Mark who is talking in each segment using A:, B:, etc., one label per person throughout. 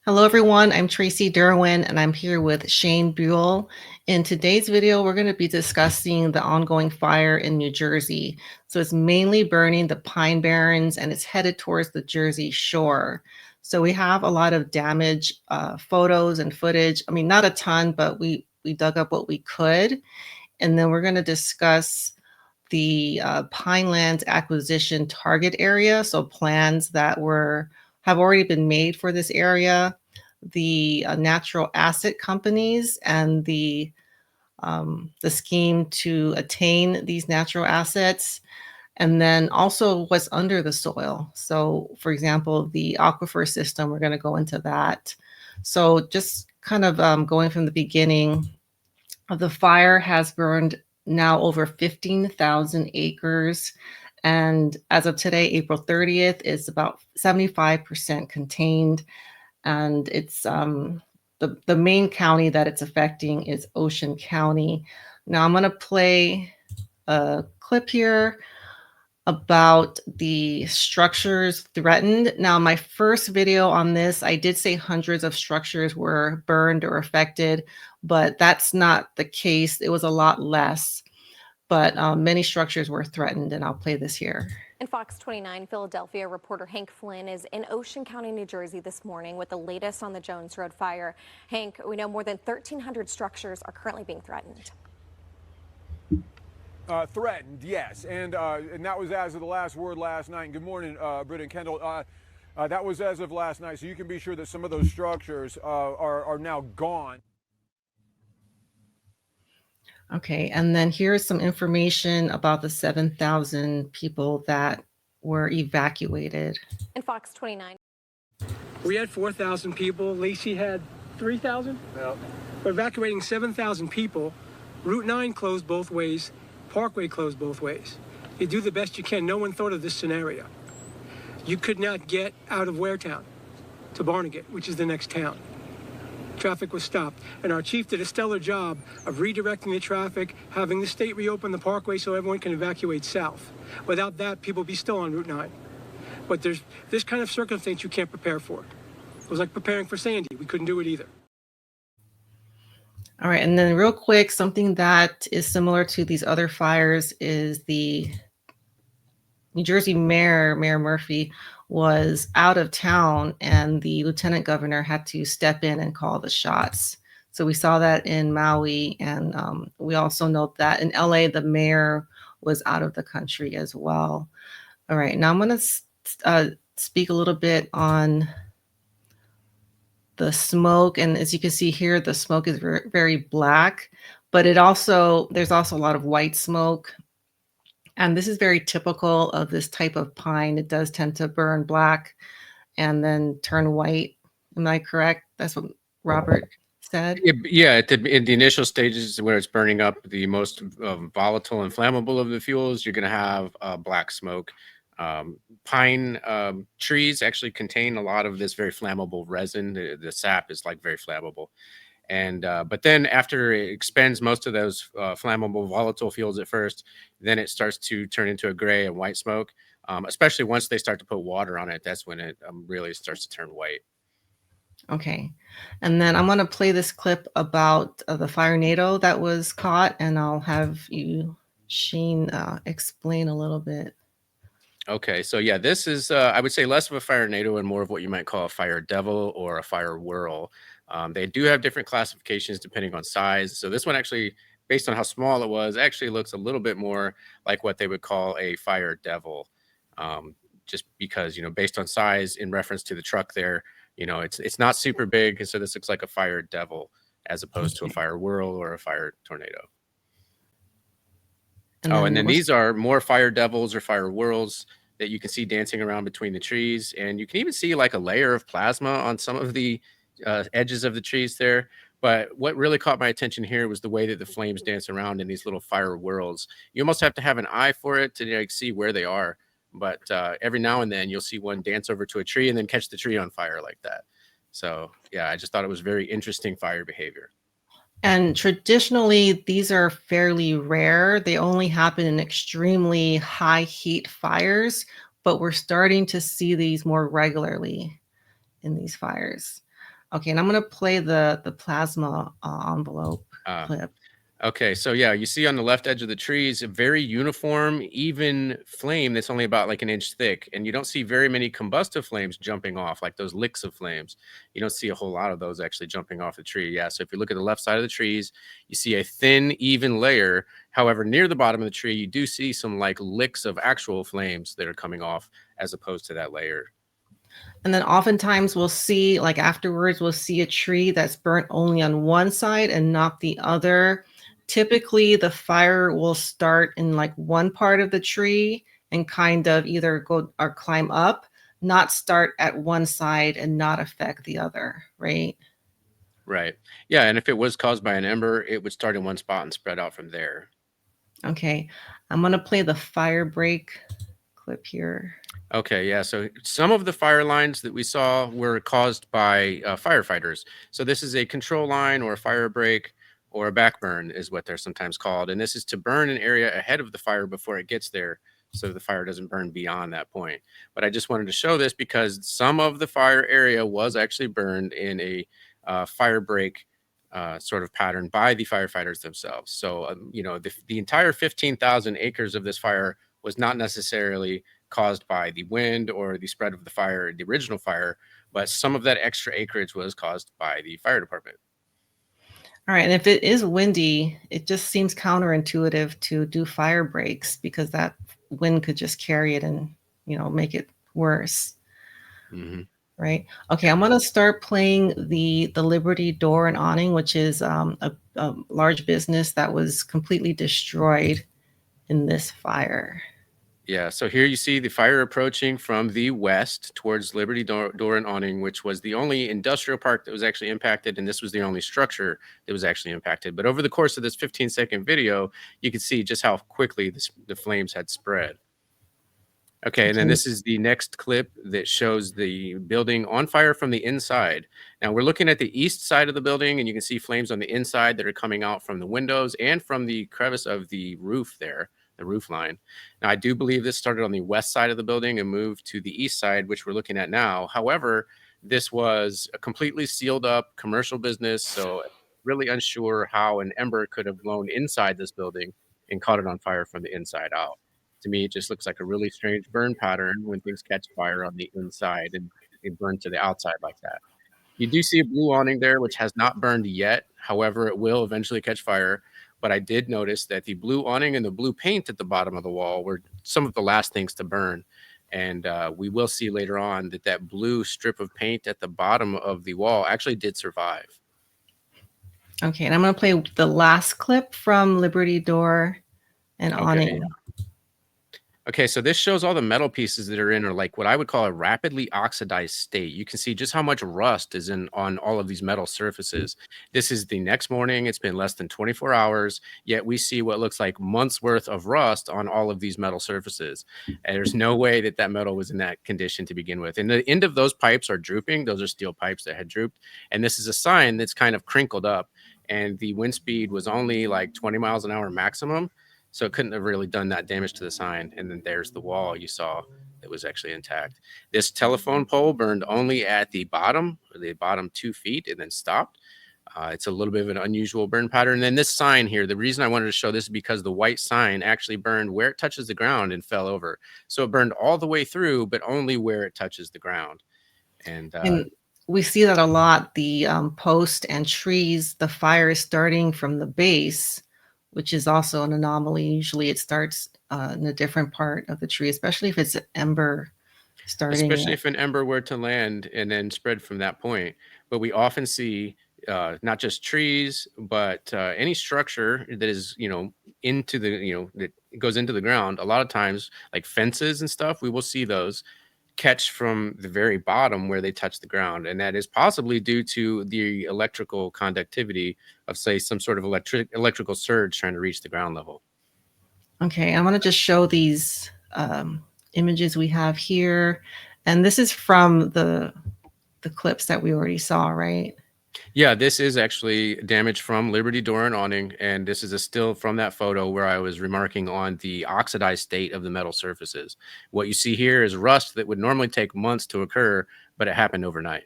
A: Hello everyone, I'm Tracy Derwin and I'm here with Shane Buell. In today's video, we're going to be discussing the ongoing fire in New Jersey. So it's mainly burning the Pine Barrens and it's headed towards the Jersey shore. So we have a lot of damage photos and footage. I mean, not a ton, but we dug up what we could. And then we're going to discuss the Pinelands acquisition target area. So plans that have already been made for this area, the natural asset companies and the scheme to attain these natural assets, and then also what's under the soil. So for example, the aquifer system, we're going to go into that. So just kind of going from the beginning, the fire has burned now over 15,000 acres. And as of today, April 30th, it's about 75% contained. And it's the main county that it's affecting is Ocean County. Now I'm going to play a clip here about the structures threatened. Now, my first video on this, I did say hundreds of structures were burned or affected, but that's not the case. It was a lot less, but many structures were threatened, and I'll play this here.
B: And Fox 29 Philadelphia reporter Hank Flynn is in Ocean County, New Jersey this morning with the latest on the Jones Road fire. Hank, we know more than 1,300 structures are currently being threatened.
C: Threatened, yes, and that was as of the last word last night. And good morning, Britt and Kendall. That was as of last night, so you can be sure that some of those structures are now gone.
A: Okay, and then here's some information about the 7,000 people that were evacuated.
B: And Fox 29.
D: We had 4,000 people. Lacey had 3,000.
C: Yep.
D: We're evacuating 7,000 people. Route 9 closed both ways. Parkway closed both ways. You do the best you can. No one thought of this scenario. You could not get out of Waretown to Barnegat, which is the next town. Traffic was stopped, and our chief did a stellar job of redirecting the traffic, having the state reopen the parkway so everyone can evacuate south. Without that, people would be still on Route 9. But there's this kind of circumstance you can't prepare for. It was like preparing for Sandy. We couldn't do it either.
A: All right, and then real quick, something that is similar to these other fires is the New Jersey Mayor Murphy, was out of town and the Lieutenant Governor had to step in and call the shots. So we saw that in Maui, and we also note that in LA, the mayor was out of the country as well. All right, now I'm going to speak a little bit on the smoke, and as you can see here, the smoke is very, very black, but there's also a lot of white smoke, and this is very typical of this type of pine. It does tend to burn black and then turn white. Am I correct? That's what Robert said.
E: Yeah, in the initial stages where it's burning up the most volatile and flammable of the fuels, you're going to have black smoke. Pine trees actually contain a lot of this very flammable resin. The sap is like very flammable. And but then after it expends most of those flammable volatile fuels at first, then it starts to turn into a gray and white smoke, especially once they start to put water on it. That's when it really starts to turn white.
A: Okay, and then I'm going to play this clip about the fire NATO that was caught, and I'll have you, Shane, explain a little bit.
E: Okay, so yeah, this is, I would say, less of a fire NATO and more of what you might call a fire devil or a fire whirl. They do have different classifications depending on size. So this one actually, based on how small it was, actually looks a little bit more like what they would call a fire devil. Just because, based on size in reference to the truck there, it's not super big. And so this looks like a fire devil as opposed to a fire whirl or a fire tornado. And then these are more fire devils or fire whirls that you can see dancing around between the trees. And you can even see like a layer of plasma on some of the edges of the trees there. But what really caught my attention here was the way that the flames dance around in these little fire whirls. You almost have to have an eye for it to see where they are. But every now and then you'll see one dance over to a tree and then catch the tree on fire like that. So yeah, I just thought it was very interesting fire behavior.
A: And traditionally, these are fairly rare. They only happen in extremely high heat fires, but we're starting to see these more regularly in these fires. Okay, and I'm going to play the plasma envelope clip.
E: Okay, so yeah, you see on the left edge of the trees a very uniform, even flame that's only about like an inch thick. And you don't see very many combustive flames jumping off, like those licks of flames. You don't see a whole lot of those actually jumping off the tree. Yeah, so if you look at the left side of the trees, you see a thin, even layer. However, near the bottom of the tree, you do see some like licks of actual flames that are coming off as opposed to that layer.
A: And then oftentimes we'll see, like afterwards, we'll see a tree that's burnt only on one side and not the other. Typically, the fire will start in like one part of the tree and kind of either go or climb up, not start at one side and not affect the other, right?
E: Right. Yeah, and if it was caused by an ember, it would start in one spot and spread out from there.
A: Okay, I'm gonna play the fire break clip here.
E: Okay, yeah. So some of the fire lines that we saw were caused by firefighters. So this is a control line or a fire break or a backburn is what they're sometimes called. And this is to burn an area ahead of the fire before it gets there so the fire doesn't burn beyond that point. But I just wanted to show this because some of the fire area was actually burned in a fire break sort of pattern by the firefighters themselves. So, you know, the entire 15,000 acres of this fire was not necessarily caused by the wind or the spread of the fire, the original fire, but some of that extra acreage was caused by the fire department.
A: All right, and if it is windy, it just seems counterintuitive to do fire breaks because that wind could just carry it and, you know, make it worse.
E: Mm-hmm.
A: Right. Okay, I'm gonna start playing the Liberty Door and Awning, which is a large business that was completely destroyed in this fire.
E: Yeah, so here you see the fire approaching from the west towards Liberty Door and Awning, which was the only industrial park that was actually impacted, and this was the only structure that was actually impacted. But over the course of this 15-second video, you can see just how quickly the flames had spread. Okay, and then this is the next clip that shows the building on fire from the inside. Now we're looking at the east side of the building, and you can see flames on the inside that are coming out from the windows and from the crevice of the roof there, the roof line. Now I do believe this started on the west side of the building and moved to the east side, which we're looking at now. However, this was a completely sealed up commercial business, so really unsure how an ember could have blown inside this building and caught it on fire from the inside out. To me, it just looks like a really strange burn pattern when things catch fire on the inside and it burns to the outside like that. You do see a blue awning there, which has not burned yet. However, it will eventually catch fire. But I did notice that the blue awning and the blue paint at the bottom of the wall were some of the last things to burn. And we will see later on that that blue strip of paint at the bottom of the wall actually did survive.
A: Okay, and I'm going to play the last clip from Liberty Door and Awning.
E: Okay, so this shows all the metal pieces that are in, or like what I would call a rapidly oxidized state. You can see just how much rust is in on all of these metal surfaces. This is the next morning. It's been less than 24 hours, yet we see what looks like months worth of rust on all of these metal surfaces. And there's no way that that metal was in that condition to begin with. And the end of those pipes are drooping. Those are steel pipes that had drooped. And this is a sign that's kind of crinkled up. And the wind speed was only like 20 miles an hour maximum. So it couldn't have really done that damage to the sign. And then there's the wall you saw that was actually intact. This telephone pole burned only at the bottom 2 feet and then stopped. It's a little bit of an unusual burn pattern. And then this sign here, the reason I wanted to show this is because the white sign actually burned where it touches the ground and fell over. So it burned all the way through, but only where it touches the ground. And
A: we see that a lot. The post and trees, the fire is starting from the base, which is also an anomaly. Usually it starts in a different part of the tree, especially if it's an ember starting.
E: Especially if an ember were to land and then spread from that point. But we often see not just trees, but any structure that is, into the, that goes into the ground. A lot of times, like fences and stuff, we will see those catch from the very bottom where they touch the ground, and that is possibly due to the electrical conductivity of, say, some sort of electrical surge trying to reach the ground level.
A: Okay, I'm going to just show these images we have here, and this is from the clips that we already saw, right?
E: Yeah, this is actually damage from Liberty Door and Awning, and this is a still from that photo where I was remarking on the oxidized state of the metal surfaces. What you see here is rust that would normally take months to occur, but it happened overnight.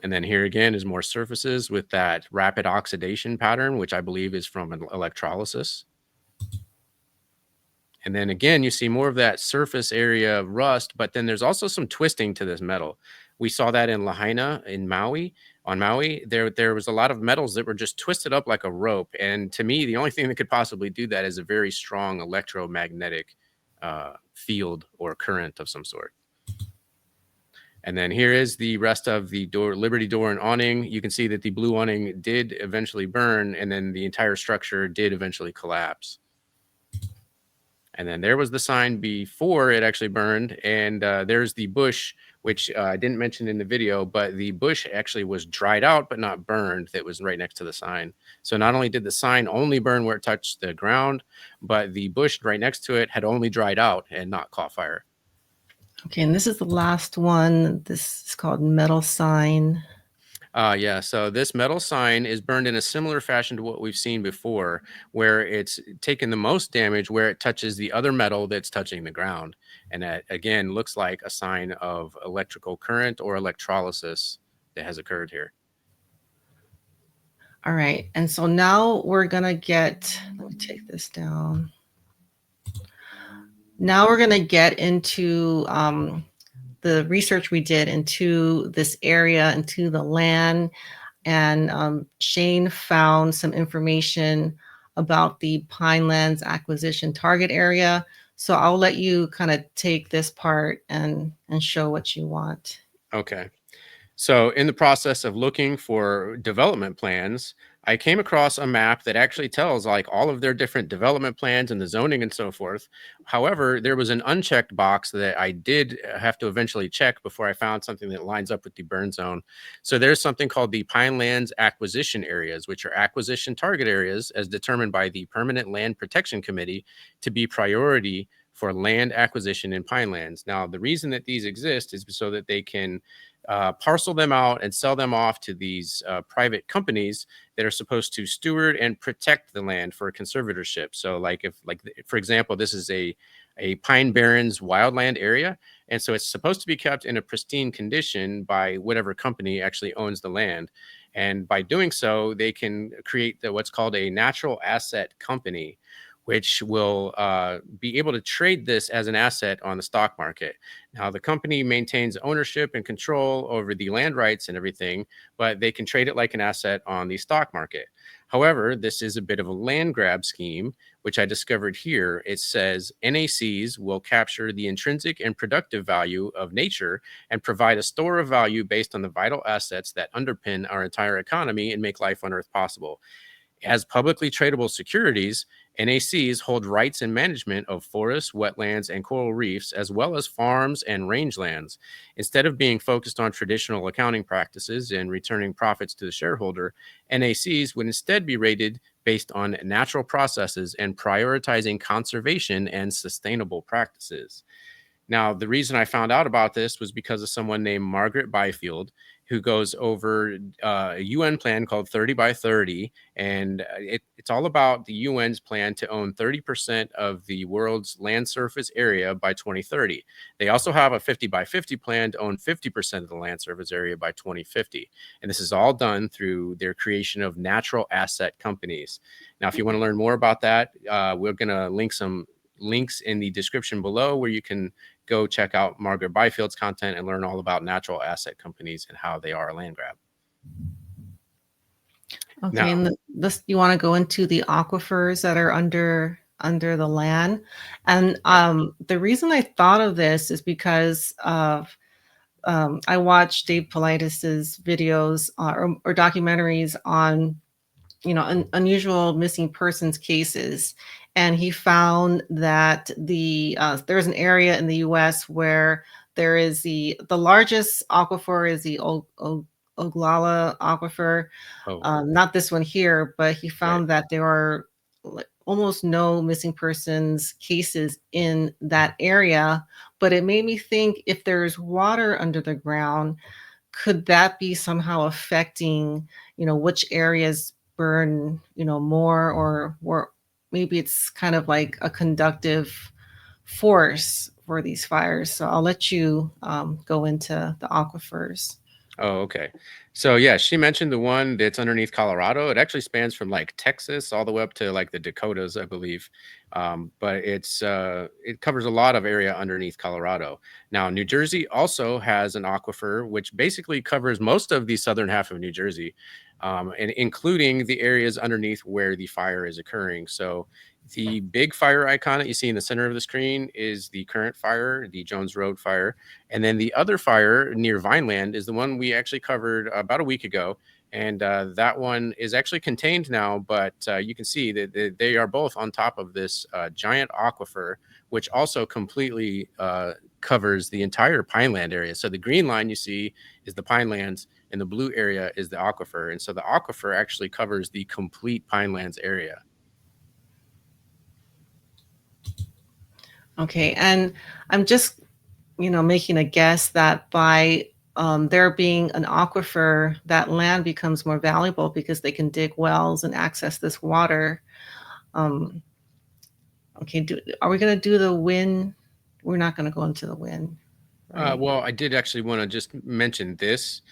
E: And then here again is more surfaces with that rapid oxidation pattern, which I believe is from an electrolysis. And then again, you see more of that surface area rust, but then there's also some twisting to this metal. We saw that in Lahaina in Maui. On Maui, there was a lot of metals that were just twisted up like a rope. And to me, the only thing that could possibly do that is a very strong electromagnetic field or current of some sort. And then here is the rest of the door, Liberty door and awning. You can see that the blue awning did eventually burn, and then the entire structure did eventually collapse. And then there was the sign before it actually burned. And there's the bush, which I didn't mention in the video, but the bush actually was dried out, but not burned. That was right next to the sign. So not only did the sign only burn where it touched the ground, but the bush right next to it had only dried out and not caught fire.
A: Okay, and this is the last one. This is called metal sign.
E: Yeah, so this metal sign is burned in a similar fashion to what we've seen before, where it's taken the most damage where it touches the other metal that's touching the ground. And that, again, looks like a sign of electrical current or electrolysis that has occurred here.
A: All right, and so now we're gonna get, let me take this down. Now we're gonna get into the research we did into this area, into the land, and Shane found some information about the Pinelands acquisition target area. So I'll let you kind of take this part and show what you want.
E: Okay. So in the process of looking for development plans, I came across a map that actually tells like all of their different development plans and the zoning and so forth. However, there was an unchecked box that I did have to eventually check before I found something that lines up with the burn zone. So there's something called the Pinelands acquisition areas, which are acquisition target areas as determined by the Permanent Land Protection Committee to be priority for land acquisition in Pinelands. Now, the reason that these exist is so that they can parcel them out and sell them off to these private companies that are supposed to steward and protect the land for conservatorship. So like for example, this is a Pine Barrens wildland area. And so it's supposed to be kept in a pristine condition by whatever company actually owns the land. And by doing so, they can create what's called a natural asset company, which will be able to trade this as an asset on the stock market. Now, the company maintains ownership and control over the land rights and everything, but they can trade it like an asset on the stock market. However, this is a bit of a land grab scheme, which I discovered here. It says NACs will capture the intrinsic and productive value of nature and provide a store of value based on the vital assets that underpin our entire economy and make life on Earth possible. As publicly tradable securities, NACs hold rights and management of forests, wetlands, and coral reefs, as well as farms and rangelands. Instead of being focused on traditional accounting practices and returning profits to the shareholder, NACs would instead be rated based on natural processes and prioritizing conservation and sustainable practices. Now, the reason I found out about this was because of someone named Margaret Byfield, who goes over a UN plan called 30 by 30. And it's all about the UN's plan to own 30% of the world's land surface area by 2030. They also have a 50 by 50 plan to own 50% of the land surface area by 2050. And this is all done through their creation of natural asset companies. Now, if you want to learn more about that, we're going to link some links in the description below where you can go check out Margaret Byfield's content and learn all about natural asset companies and how they are a land grab.
A: Okay,
E: Now,
A: and this, you want to go into the aquifers that are under the land. And the reason I thought of this is because of I watched Dave Politis's videos or documentaries on unusual missing persons cases, and he found that there's an area in the U.S. where there is the largest aquifer is the Oglala Aquifer. Not this one here, but he found that there are almost no missing persons cases in that area. But it made me think, if there's water under the ground, could that be somehow affecting, which areas burn, more, or maybe it's kind of like a conductive force for these fires. So I'll let you go into the aquifers.
E: Oh, okay. So yeah, she mentioned the one that's underneath Colorado. It actually spans from like Texas all the way up to like the Dakotas, I believe. But it covers a lot of area underneath Colorado. Now, New Jersey also has an aquifer, which basically covers most of the southern half of New Jersey, and including the areas underneath where the fire is occurring. So the big fire icon that you see in the center of the screen is the current fire, the Jones Road fire. And then the other fire near Vineland is the one we actually covered about a week ago. And that one is actually contained now, but you can see that they are both on top of this giant aquifer, which also completely covers the entire Pineland area. So the green line you see is the Pinelands, and the blue area is the aquifer. And so the aquifer actually covers the complete Pinelands area.
A: Okay, and I'm just, making a guess that by there being an aquifer, that land becomes more valuable because they can dig wells and access this water. Um, okay, are we going to do the wind? We're not going to go into the wind, right?
E: Well, I did actually want to just mention this.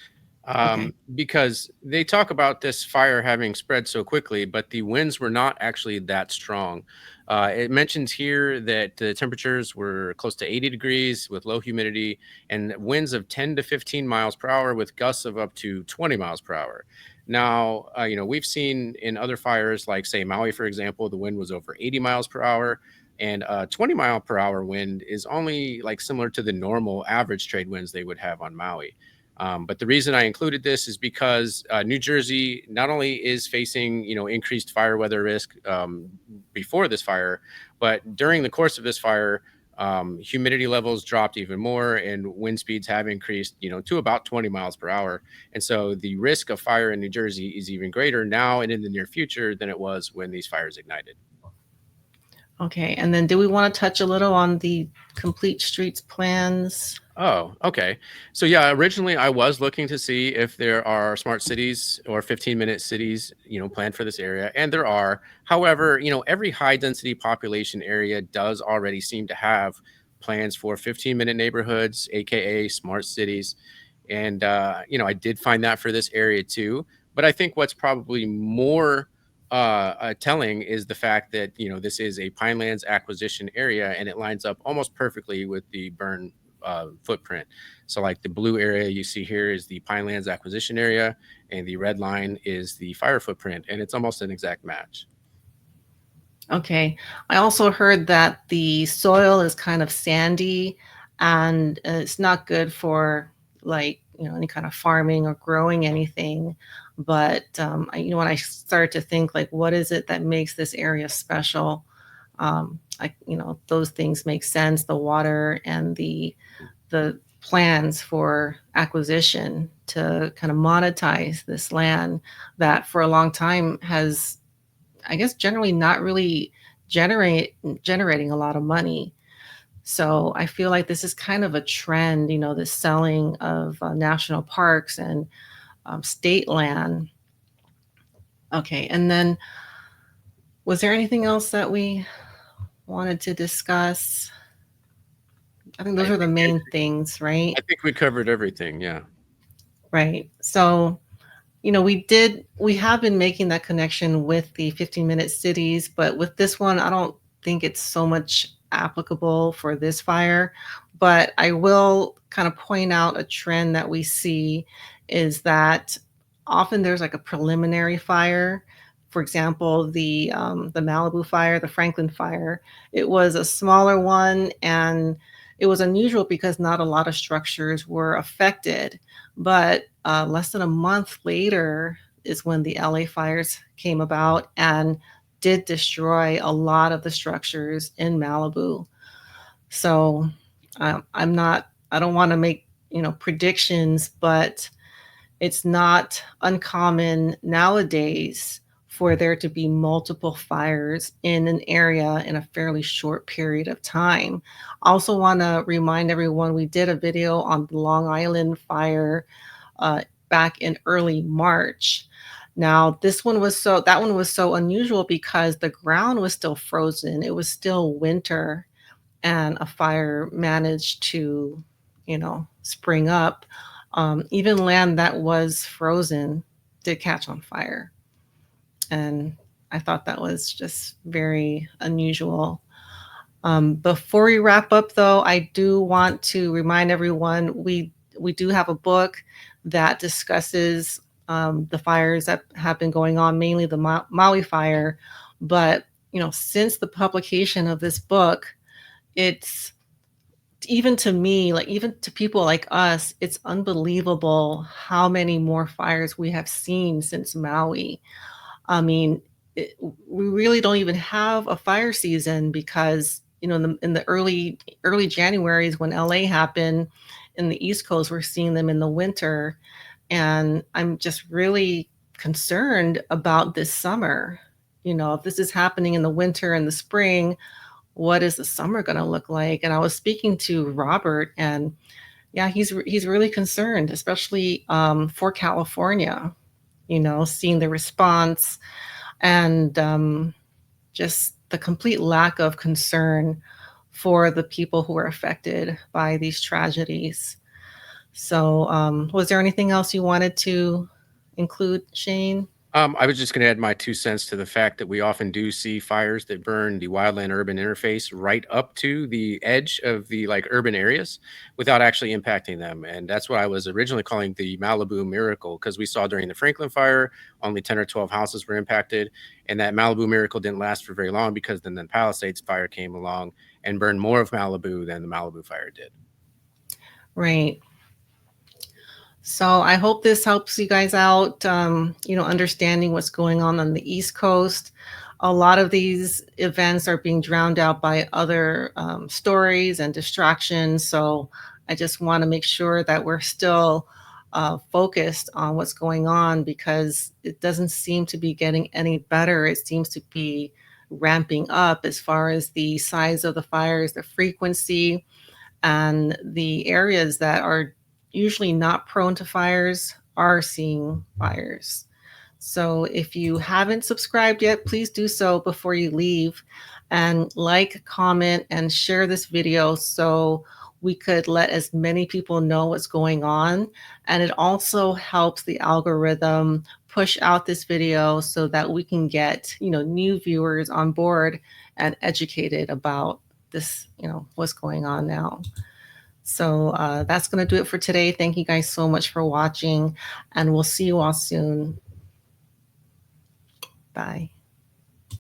A: Okay.
E: Because they talk about this fire having spread so quickly, but the winds were not actually that strong. It mentions here that the temperatures were close to 80 degrees with low humidity and winds of 10 to 15 miles per hour with gusts of up to 20 miles per hour. Now, we've seen in other fires, like say Maui, for example, the wind was over 80 miles per hour. And 20 mile per hour wind is only like similar to the normal average trade winds they would have on Maui. But the reason I included this is because New Jersey not only is facing, increased fire weather risk before this fire, but during the course of this fire, humidity levels dropped even more and wind speeds have increased, to about 20 miles per hour. And so the risk of fire in New Jersey is even greater now and in the near future than it was when these fires ignited.
A: Okay, and then do we want to touch a little on the complete streets plans?
E: Oh, okay. So yeah, originally I was looking to see if there are smart cities or 15-minute cities, planned for this area, and there are. However, every high density population area does already seem to have plans for 15-minute neighborhoods, aka smart cities. And I did find that for this area too. But I think what's probably more telling is the fact that this is a Pinelands acquisition area, and it lines up almost perfectly with the burn footprint. So like the blue area you see here is the Pinelands acquisition area, and the red line is the fire footprint, and it's almost an exact match.
A: Okay. I also heard that the soil is kind of sandy and it's not good for like, any kind of farming or growing anything. But, when I started to think like, what is it that makes this area special? Those things make sense, the water and the plans for acquisition to kind of monetize this land that for a long time has, I guess, generally not really generating a lot of money. So I feel like this is kind of a trend, the selling of national parks and state land. Okay, and then was there anything else that we wanted to discuss? I think those are the main things, right?
E: I think we covered everything. Yeah.
A: Right. So we have been making that connection with the 15-minute cities, but with this one, I don't think it's so much applicable for this fire. But I will kind of point out a trend that we see is that often there's like a preliminary fire. For example, the Malibu fire, the Franklin fire, it was a smaller one, and it was unusual because not a lot of structures were affected. But less than a month later is when the LA fires came about and did destroy a lot of the structures in Malibu. So I don't want to make, predictions, but it's not uncommon nowadays for there to be multiple fires in an area in a fairly short period of time. Also want to remind everyone we did a video on the Long Island fire back in early March. Now, that one was so unusual because the ground was still frozen. It was still winter, and a fire managed to, spring up Even land that was frozen did catch on fire. And I thought that was just very unusual. Before we wrap up, though, I do want to remind everyone we do have a book that discusses the fires that have been going on, mainly the Maui fire. But since the publication of this book, it's even to me, like even to people like us, it's unbelievable how many more fires we have seen since Maui. I mean, we really don't even have a fire season because in the early Januaries when LA happened, in the East Coast, we're seeing them in the winter, and I'm just really concerned about this summer. If this is happening in the winter and the spring, what is the summer going to look like? And I was speaking to Robert, and yeah, he's really concerned, especially for California. Seeing the response and just the complete lack of concern for the people who are affected by these tragedies. So, was there anything else you wanted to include, Shane?
E: I was just going to add my 2 cents to the fact that we often do see fires that burn the wildland urban interface right up to the edge of the urban areas without actually impacting them. And that's what I was originally calling the Malibu miracle, because we saw during the Franklin fire, only 10 or 12 houses were impacted. And that Malibu miracle didn't last for very long because then the Palisades fire came along and burned more of Malibu than the Malibu fire did.
A: Right. So I hope this helps you guys out, understanding what's going on the East Coast. A lot of these events are being drowned out by other stories and distractions. So I just want to make sure that we're still focused on what's going on, because it doesn't seem to be getting any better. It seems to be ramping up as far as the size of the fires, the frequency, and the areas that are usually not prone to fires are seeing fires. So if you haven't subscribed yet, please do so before you leave, and like, comment, and share this video so we could let as many people know what's going on. And it also helps the algorithm push out this video so that we can get new viewers on board and educated about this, what's going on now. So that's going to do it for today. Thank you guys so much for watching, and we'll see you all soon. Bye.